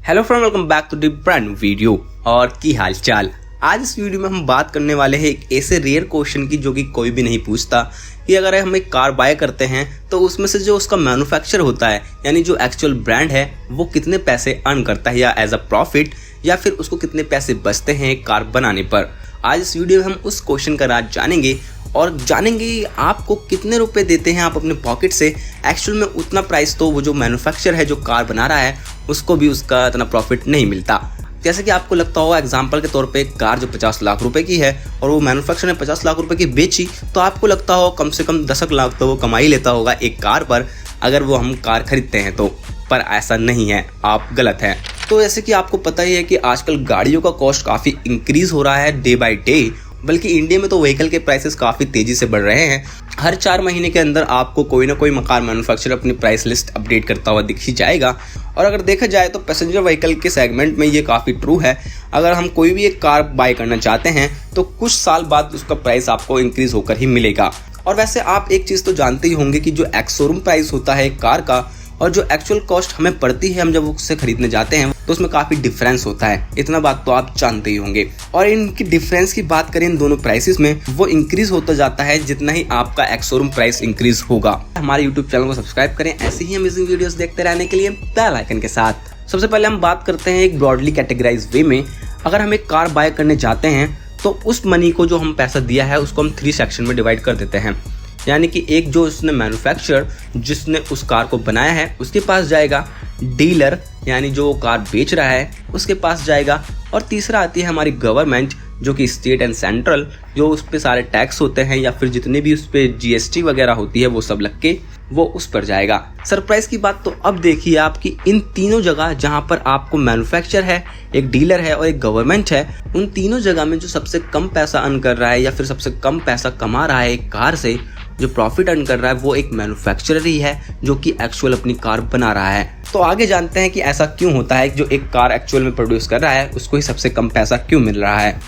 Hello friend, welcome back to the brand video. और की हाल चाल। आज इस वीडियो में हम बात करने वाले हैं एक ऐसे रेयर क्वेश्चन की जो कि कोई भी नहीं पूछता कि अगर हम एक कार बाय करते हैं तो उसमें से जो उसका मैन्युफैक्चर होता है यानी जो एक्चुअल ब्रांड है वो कितने पैसे अर्न करता है या एज अ प्रॉफिट, या फिर उसको कितने पैसे बचते हैं एक कार बनाने पर। आज इस वीडियो में हम उस क्वेश्चन का राज जानेंगे और जानेंगे आपको कितने रुपए देते हैं आप अपने पॉकेट से। एक्चुअल में उतना प्राइस तो वो जो मैन्युफैक्चर है जो कार बना रहा है उसको भी उसका इतना प्रॉफिट नहीं मिलता। जैसे कि आपको लगता होगा एग्जांपल के तौर पे एक कार जो 50 लाख रुपए की है और वो मैन्युफैक्चर ने 50 लाख रुपए की बेची, तो आपको लगता हो कम से कम 10 लाख तो वो कमाई लेता होगा एक कार पर अगर वो हम कार खरीदते हैं तो। पर ऐसा नहीं है, आप गलत हैं। तो जैसे कि आपको पता ही है कि आजकल गाड़ियों का कॉस्ट काफ़ी इंक्रीज हो रहा है डे बाई डे, बल्कि इंडिया में तो व्हीकल के प्राइसेस काफ़ी तेज़ी से बढ़ रहे हैं। हर 4 महीने के अंदर आपको कोई ना कोई कार मैन्युफैक्चरर अपनी प्राइस लिस्ट अपडेट करता हुआ दिख ही जाएगा। और अगर देखा जाए तो पैसेंजर व्हीकल के सेगमेंट में ये काफ़ी ट्रू है। अगर हम कोई भी एक कार बाय करना चाहते हैं तो कुछ साल बाद उसका प्राइस आपको इंक्रीज होकर ही मिलेगा। और वैसे आप एक चीज़ तो जानते ही होंगे कि जो एक्स शोरूम प्राइस होता है एक कार का और जो एक्चुअल कॉस्ट हमें पड़ती है हम जब उससे खरीदने जाते हैं तो उसमें काफ़ी डिफरेंस होता है। इतना बात तो आप जानते ही होंगे। और इनकी डिफरेंस की बात करें इन दोनों प्राइसेस में, वो इंक्रीज होता जाता है जितना ही आपका एक्स शोरूम प्राइस इंक्रीज होगा। हमारे यूट्यूब चैनल को सब्सक्राइब करें ऐसे ही अमेजिंग वीडियोस देखते रहने के लिए बेल आइकन के साथ। सबसे पहले हम बात करते हैं एक ब्रॉडली कैटेगराइज वे में। अगर हम एक कार बाय करने जाते हैं तो उस मनी को जो हम पैसा दिया है उसको हम 3 सेक्शन में डिवाइड कर देते हैं। यानी कि एक जो उसने मैन्युफैक्चर जिसने उस कार को बनाया है उसके पास जाएगा, डीलर यानी जो कार बेच रहा है उसके पास जाएगा, और तीसरा आती है हमारी गवर्नमेंट जो कि स्टेट एंड सेंट्रल, जो उस पर सारे टैक्स होते हैं या फिर जितने भी उस पर जीएसटी वगैरह होती है वो सब लग के वो उस पर जाएगा। सरप्राइज की बात तो अब देखिए आपकी इन तीनों जगह जहां पर आपको मैन्युफैक्चर है, एक डीलर है और एक गवर्नमेंट है, उन तीनों जगह में जो सबसे कम पैसा अर्न कर रहा है या फिर सबसे कम पैसा कमा रहा है एक कार से, जो प्रॉफिट अर्न कर रहा है वो एक मैन्युफैक्चरर ही है जो कि एक्चुअल अपनी कार बना रहा है। तो आगे जानते हैं कि ऐसा क्यों होता है कि जो एक कार एक्चुअल में प्रोड्यूस कर रहा है उसको ही सबसे कम पैसा क्यों मिल रहा है।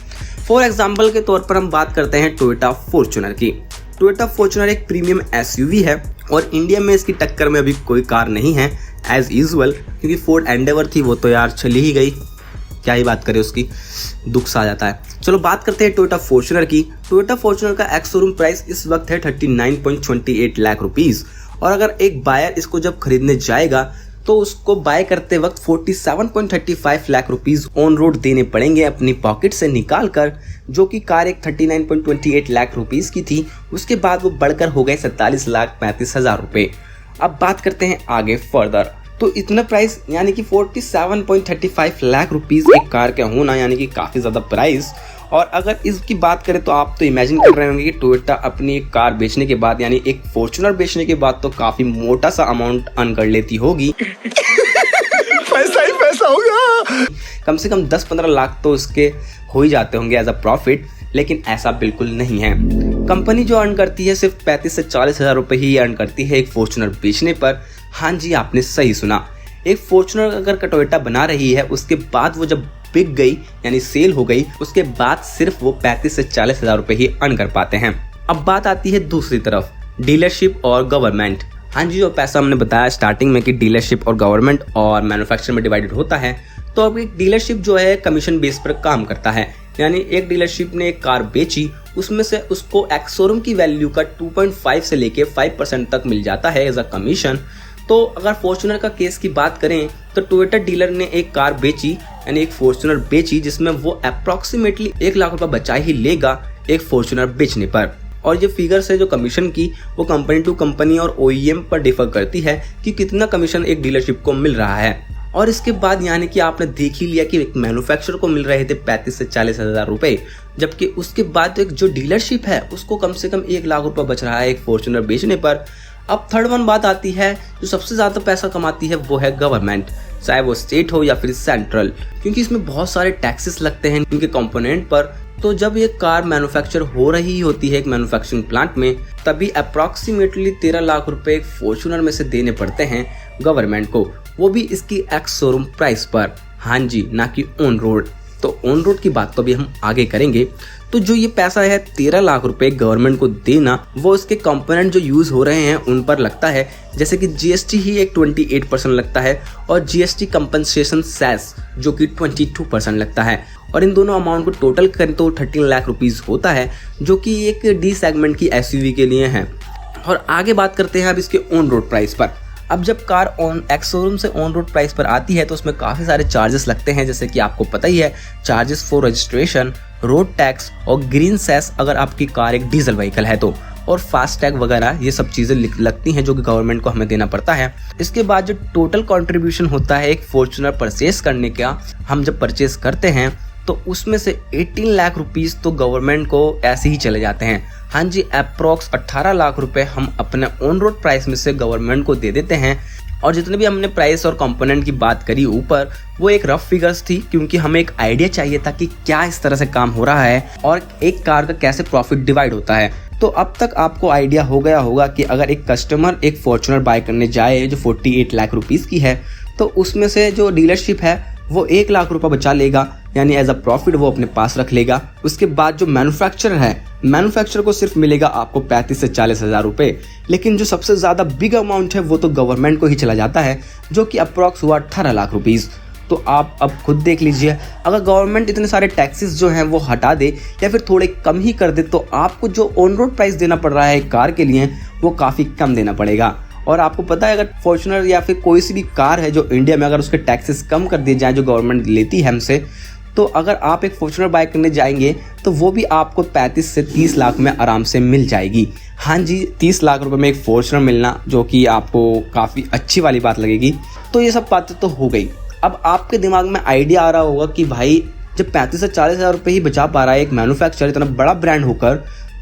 फॉर एग्जाम्पल के तौर पर हम बात करते हैं टोयोटा फॉर्च्यूनर की। टोयोटा फॉर्च्यूनर एक प्रीमियम एसयूवी है और इंडिया में इसकी टक्कर में अभी कोई कार नहीं है एज यूजुअल, क्योंकि फोर्ड एंडेवर थी वो तो यार चली ही गई, क्या ही बात करें उसकी, दुख सा आ जाता है। चलो बात करते हैं टोयोटा फॉर्च्यूनर की। टोयोटा फॉर्च्यूनर का एक्स शोरूम प्राइस इस वक्त है 39.28 लाख रुपीस, और अगर एक बायर इसको जब खरीदने जाएगा तो उसको बाय करते वक्त 47.35 लाख रुपीस ऑन रोड देने पड़ेंगे अपनी पॉकेट से निकाल कर, जो कि कार एक 39.28 लाख रुपीस की थी। उसके बाद वो बढ़कर हो गए 47,35,000 रुपये। अब बात करते हैं आगे फर्दर। तो इतना प्राइस यानी कि 47.35 लाख रुपीस एक कार का होना यानी कि काफ़ी ज़्यादा प्राइस। और अगर इसकी बात करें तो आप तो इमेजिन कर रहे होंगे कि टोयोटा अपनी एक कार बेचने के बाद यानी एक फॉर्च्यूनर बेचने के बाद तो काफ़ी मोटा सा अमाउंट अर्न कर लेती होगी। पैसा ही पैसा होगा। कम से कम 10-15 लाख तो उसके हो ही जाते होंगे एज अ प्रॉफिट, लेकिन ऐसा बिल्कुल नहीं है। कंपनी जो अर्न करती है सिर्फ 35 से 40 हज़ार रुपये ही अर्न करती है एक फॉर्च्यूनर बेचने पर। हाँ जी, आपने सही सुना। एक फॉर्च्यूनर अगर टोयोटा बना रही है उसके बाद वो जब बिक गई यानी सेल हो गई, उसके बाद सिर्फ वो 35 से 40 हज़ार रुपये ही अर्न कर पाते हैं। अब बात आती है दूसरी तरफ, डीलरशिप और गवर्नमेंट। हाँ जी, जो पैसा हमने बताया स्टार्टिंग में कि डीलरशिप और गवर्नमेंट और मैन्युफैक्चर में डिवाइडेड होता है, तो अब एक डीलरशिप जो है कमीशन बेस पर काम करता है। यानी एक डीलरशिप ने एक कार बेची, उसमें से उसको एक्स शोरूम की वैल्यू का 2.5 से लेके 5% तक मिल जाता है एज अ कमीशन। तो अगर फॉर्च्यूनर का केस की बात करें तो टोयोटा डीलर ने एक कार बेची यानी एक फॉर्च्यूनर बेची जिसमें वो अप्रॉक्सीमेटली 1 लाख रुपये बचा ही लेगा एक फॉर्च्यूनर बेचने पर। और ये फिगर्स है जो कमीशन की वो कंपनी टू कंपनी और OEM पर डिफर करती है कि कितना कमीशन एक डीलरशिप को मिल रहा है। और इसके बाद यानी कि आपने देख ही लिया कि एक मैन्युफैक्चरर को मिल रहे थे 35 से 40 हज़ार रुपये, जबकि उसके बाद एक जो डीलरशिप है उसको कम से कम 1 लाख रुपये बच रहा है एक फॉर्च्यूनर बेचने पर। अब थर्ड वन बात आती है जो सबसे ज़्यादा पैसा कमाती है वो है गवर्नमेंट, चाहे वो स्टेट हो या फिर सेंट्रल, क्योंकि इसमें बहुत सारे टैक्सेस लगते हैं इनके कंपोनेंट पर। तो जब ये कार मैन्युफैक्चर हो रही होती है एक मैन्युफैक्चरिंग प्लांट में, तभी अप्रॉक्सीमेटली 13 लाख रुपए एक फॉर्च्यूनर में से देने पड़ते हैं गवर्नमेंट को, वो भी इसकी एक्स शोरूम प्राइस पर। हाँ जी, ना कि ऑन रोड। तो ऑन रोड की बात तो अभी हम आगे करेंगे। तो जो ये पैसा है 13 लाख रुपए गवर्नमेंट को देना, वो उसके कंपोनेंट जो यूज़ हो रहे हैं उन पर लगता है। जैसे कि जीएसटी ही एक 28% लगता है और जीएसटी कंपनसेशन सेस जो कि 22% लगता है। और इन दोनों अमाउंट को टोटल करें तो 13 लाख रुपीज़ होता है, जो कि एक डी सेगमेंट की एसयूवी के लिए है। और आगे बात करते हैं अब इसके ऑन रोड प्राइस पर। अब जब कार एक्स शोरूम से ऑन रोड प्राइस पर आती है तो उसमें काफ़ी सारे चार्जेस लगते हैं, जैसे कि आपको पता ही है, charges for registration, road tax और ग्रीन सेस अगर आपकी कार एक डीजल व्हीकल है तो, और फास्ट टैग वगैरह, ये सब चीज़ें लगती हैं जो कि गवर्नमेंट को हमें देना पड़ता है। इसके बाद जो टोटल कंट्रीब्यूशन होता है एक फॉर्च्यूनर परचेस करने का, हम जब परचेस करते हैं तो उसमें से 18 लाख रुपीज़ तो गवर्नमेंट को ऐसे ही चले जाते हैं। हाँ जी, अप्रॉक्स 18 लाख रुपए हम अपने ऑन रोड प्राइस में से गवर्नमेंट को दे देते हैं। और जितने भी हमने प्राइस और कंपोनेंट की बात करी ऊपर, वो एक रफ फिगर्स थी, क्योंकि हमें एक आइडिया चाहिए था कि क्या इस तरह से काम हो रहा है और एक कार का कैसे प्रॉफिट डिवाइड होता है। तो अब तक आपको आइडिया हो गया होगा कि अगर एक कस्टमर एक फॉर्च्यूनर बाय करने जाए जो 48 लाख रुपीज़ की है, तो उसमें से जो डीलरशिप है वो 1 लाख रुपये बचा लेगा, यानी एज अ प्रॉफिट वो अपने पास रख लेगा। उसके बाद जो मैन्युफैक्चरर है, मैन्युफैक्चरर को सिर्फ मिलेगा आपको 35 से 40 हज़ार रुपये, लेकिन जो सबसे ज़्यादा बिग अमाउंट है वो तो गवर्नमेंट को ही चला जाता है, जो कि अप्रॉक्स हुआ 18 लाख रुपीज़। तो आप अब खुद देख लीजिए, अगर गवर्नमेंट इतने सारे टैक्सेस जो हैं वो हटा दे या फिर थोड़े कम ही कर दे, तो आपको जो ऑन रोड प्राइस देना पड़ रहा है कार के लिए वो काफ़ी कम देना पड़ेगा। और आपको पता है, अगर फॉर्च्यूनर या फिर कोई सी भी कार है जो इंडिया में, अगर उसके टैक्सेस कम कर दिए जाएँ जो गवर्नमेंट लेती है हमसे, तो अगर आप एक फॉर्च्यूनर बाय करने जाएंगे तो वो भी आपको 35 से 30 लाख में आराम से मिल जाएगी। हाँ जी, 30 लाख रुपए में एक फॉर्च्यूनर मिलना जो कि आपको काफ़ी अच्छी वाली बात लगेगी। तो ये सब बातें तो हो गई। अब आपके दिमाग में आइडिया आ रहा होगा कि भाई जब 35 से 40 हज़ार रुपये ही बचा पा रहा है एक मैन्युफैक्चरर इतना बड़ा ब्रांड होकर,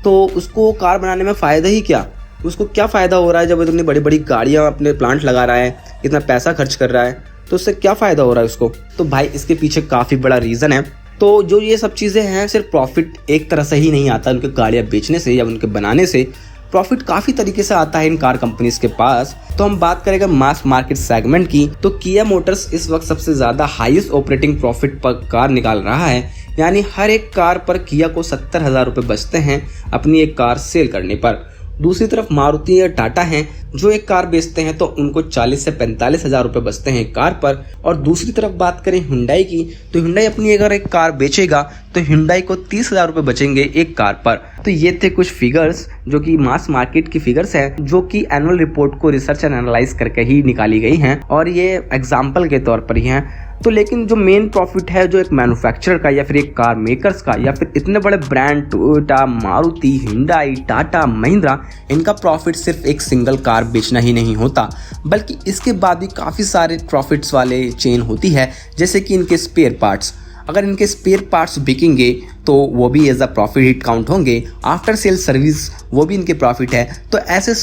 तो उसको कार बनाने में फ़ायदा ही क्या? उसको क्या फ़ायदा हो रहा है जब इतनी बड़ी बड़ी गाड़ियाँ अपने प्लांट लगा रहा है, इतना पैसा खर्च कर रहा है, तो उससे क्या फ़ायदा हो रहा है उसको? तो भाई इसके पीछे काफ़ी बड़ा रीज़न है। तो जो ये सब चीज़ें हैं, सिर्फ प्रॉफिट एक तरह से ही नहीं आता उनके गाड़ियाँ बेचने से या उनके बनाने से, प्रॉफिट काफ़ी तरीके से आता है इन कार कंपनीज के पास। तो हम बात करेंगे मास मार्केट सेगमेंट की, तो किया मोटर्स इस वक्त सबसे ज़्यादा हाईएस्ट ऑपरेटिंग प्रॉफिट पर कार निकाल रहा है, यानी हर एक कार पर किया को 70 हज़ार रुपये बचते हैं अपनी एक कार सेल करने पर। दूसरी तरफ मारुति या टाटा हैं जो एक कार बेचते हैं तो उनको 40 से 45 हज़ार रुपये बचते हैं कार पर। और दूसरी तरफ बात करें हुंडई की, तो हुंडई अपनी अगर एक कार बेचेगा तो हुंडई को 30 हज़ार रुपये बचेंगे एक कार पर। तो ये थे कुछ फिगर्स जो कि मास मार्केट की फिगर्स हैं, जो कि एनुअल रिपोर्ट को रिसर्च एंड एनालाइज करके ही निकाली गई हैं और ये एग्जाम्पल के तौर पर ही हैं। तो लेकिन जो मेन प्रॉफिट है जो एक मैन्युफैक्चरर का या फिर एक कार मेकर्स का या फिर इतने बड़े brand Toyota, Maruti, Hyundai, Tata, Mahindra, इनका प्रॉफिट सिर्फ एक सिंगल कार बेचना ही नहीं होता, बल्कि इसके बाद भी काफ़ी सारे प्रॉफिट्स वाले चेन होती है, जैसे कि इनके स्पेयर पार्ट्स। अगर इनके स्पेयर पार्ट्स बिकेंगे तो वो भी as a profit hit count होंगे। आफ्टर सेल सर्विस वो भी इनके प्रॉफिट है। तो ऐसे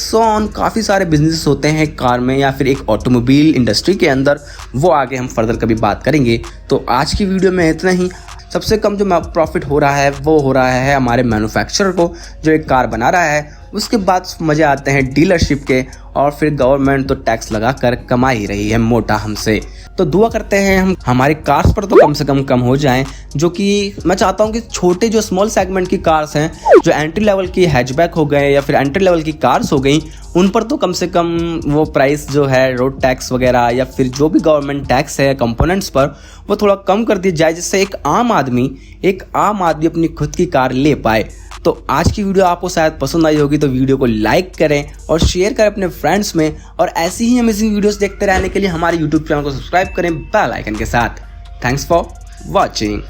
काफ़ी सारे बिजनेस होते हैं कार में या फिर एक ऑटोमोबाइल इंडस्ट्री के अंदर, वो आगे हम फर्दर कभी बात करेंगे। तो आज की वीडियो में इतना ही। सबसे कम जो प्रॉफिट हो रहा है वो हो रहा है हमारे मैन्युफैक्चरर को जो एक कार बना रहा है, उसके बाद मज़े आते हैं डीलरशिप के, और फिर गवर्नमेंट तो टैक्स लगाकर कमा ही रही है मोटा हमसे। तो दुआ करते हैं हम हमारे कार्स पर तो कम से कम हो जाएं, जो कि मैं चाहता हूं कि छोटे जो स्मॉल सेगमेंट की कार्स हैं, जो एंट्री लेवल की हैचबैक हो गए या फिर एंट्री लेवल की कार्स हो गई, उन पर तो कम से कम वो प्राइस जो है रोड टैक्स वगैरह या फिर जो भी गवर्नमेंट टैक्स है कंपोनेंट्स पर, वो थोड़ा कम कर दिया जाए, जिससे एक आम आदमी अपनी खुद की कार ले पाए। तो आज की वीडियो आपको शायद पसंद आई होगी, तो वीडियो को लाइक करें और शेयर करें अपने फ्रेंड्स में, और ऐसी ही अमेजिंग वीडियोस देखते रहने के लिए हमारे यूट्यूब चैनल को सब्सक्राइब करें बेल आइकन के साथ। Thanks for watching.